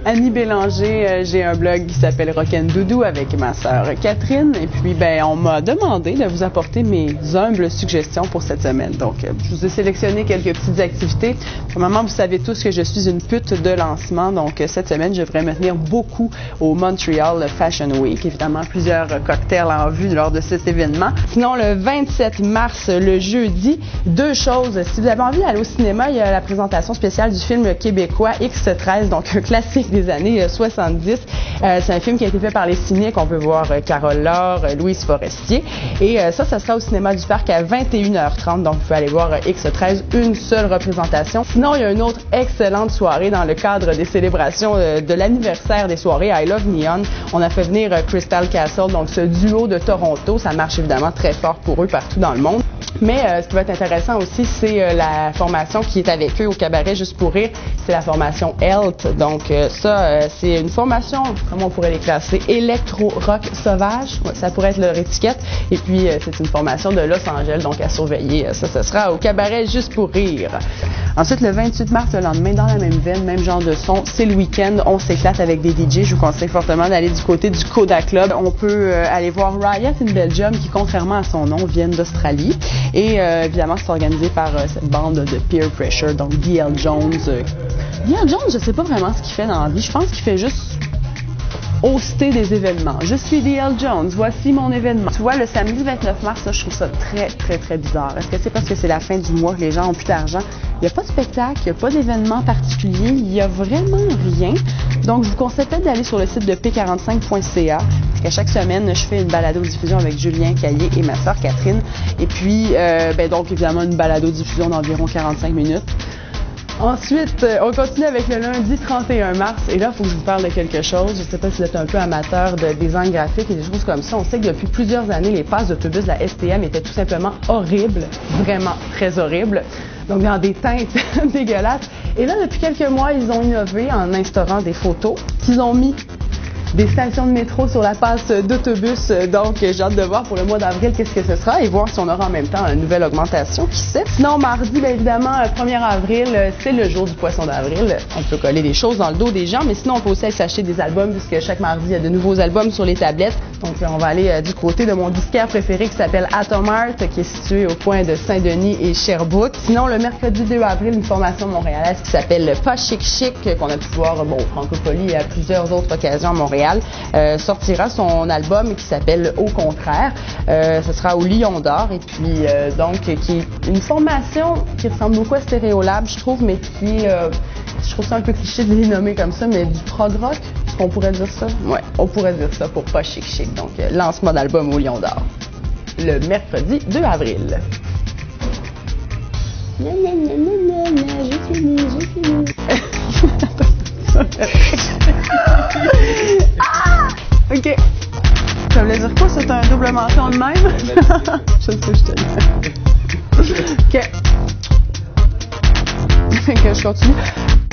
Annie Bélanger, j'ai un blog qui s'appelle Rock'n'Doudou avec ma sœur Catherine. Et puis, on m'a demandé de vous apporter mes humbles suggestions pour cette semaine. Donc, je vous ai sélectionné quelques petites activités. Premièrement, vous savez tous que je suis une pute de lancement. Donc, cette semaine, je devrais me tenir beaucoup au Montreal Fashion Week. Évidemment, plusieurs cocktails en vue lors de cet événement. Sinon, le 27 mars, le jeudi, deux choses. Si vous avez envie d'aller au cinéma, il y a la présentation spéciale du film québécois X13, donc un classique des années 70. C'est un film qui a été fait par les cyniques. On peut voir Carole Laure, Louise Forestier. Et ça sera au cinéma du Parc à 21h30. Donc, vous pouvez aller voir X13, une seule représentation. Sinon, il y a une autre excellente soirée dans le cadre des célébrations de l'anniversaire des soirées I Love Neon. On a fait venir Crystal Castle, donc ce duo de Toronto. Ça marche évidemment très fort pour eux partout dans le monde. Mais ce qui va être intéressant aussi, c'est la formation qui est avec eux au cabaret Juste pour rire. C'est la formation Health. Donc c'est une formation, comment on pourrait les classer, électro-rock sauvage. Ouais, ça pourrait être leur étiquette. Et puis c'est une formation de Los Angeles, donc à surveiller. Ça sera au cabaret Juste pour rire. Ensuite, le 28 mars, le lendemain, dans la même veine, même genre de son, c'est le week-end. On s'éclate avec des DJ. Je vous conseille fortement d'aller du côté du Coda Club. On peut aller voir Riot in Belgium, qui, contrairement à son nom, viennent d'Australie. Et évidemment, c'est organisé par cette bande de Peer Pressure, donc D.L. Jones. D.L. Jones, je sais pas vraiment ce qu'il fait dans la vie. Je pense qu'il fait juste hoster des événements. Je suis D.L. Jones, voici mon événement. Tu vois, le samedi 29 mars, ça, je trouve ça très, très, très bizarre. Est-ce que c'est parce que c'est la fin du mois que les gens ont plus d'argent? Il n'y a pas de spectacle, il n'y a pas d'événement particulier, il n'y a vraiment rien. Donc, je vous conseille peut-être d'aller sur le site de p45.ca, parce qu'à chaque semaine, je fais une balado-diffusion avec Julien Caillé et ma sœur Catherine. Et puis, donc, évidemment, une balado-diffusion d'environ 45 minutes. Ensuite, on continue avec le lundi 31 mars. Et là, il faut que je vous parle de quelque chose. Je ne sais pas si vous êtes un peu amateur de design graphique et des choses comme ça. On sait que depuis plusieurs années, les passes d'autobus de la STM étaient tout simplement horribles. Vraiment très horribles. Donc, dans des teintes dégueulasses. Et là, depuis quelques mois, ils ont innové en instaurant des photos qu'ils ont mis des stations de métro sur la passe d'autobus. Donc, j'ai hâte de voir pour le mois d'avril qu'est-ce que ce sera et voir si on aura en même temps une nouvelle augmentation, qui sait. Sinon, mardi, évidemment, 1er avril, c'est le jour du poisson d'avril. On peut coller des choses dans le dos des gens, mais sinon, on peut aussi aller s'acheter des albums, puisque chaque mardi, il y a de nouveaux albums sur les tablettes. Donc, on va aller du côté de mon disquaire préféré qui s'appelle Atomart, qui est situé au coin de Saint-Denis et Sherbrooke. Sinon, le mercredi 2 avril, une formation montréalaise qui s'appelle Pas Chic Chic, qu'on a pu voir au Francopolis et à plusieurs autres occasions à Montréal. Sortira son album qui s'appelle Au contraire. Ce sera au Lion d'Or et puis donc qui est une formation qui ressemble beaucoup à Stereolab, je trouve, mais qui je trouve ça un peu cliché de les nommer comme ça, mais du prog rock, est-ce qu'on pourrait dire ça? Ouais, on pourrait dire ça pour Pas Chic Chic. Donc lancement d'album au Lion d'Or le mercredi 2 avril. J'ai fini. Ah! OK. Ça voulait dire quoi? C'est un double menton de même? Je sais, je te dis. OK. Fait que je continue.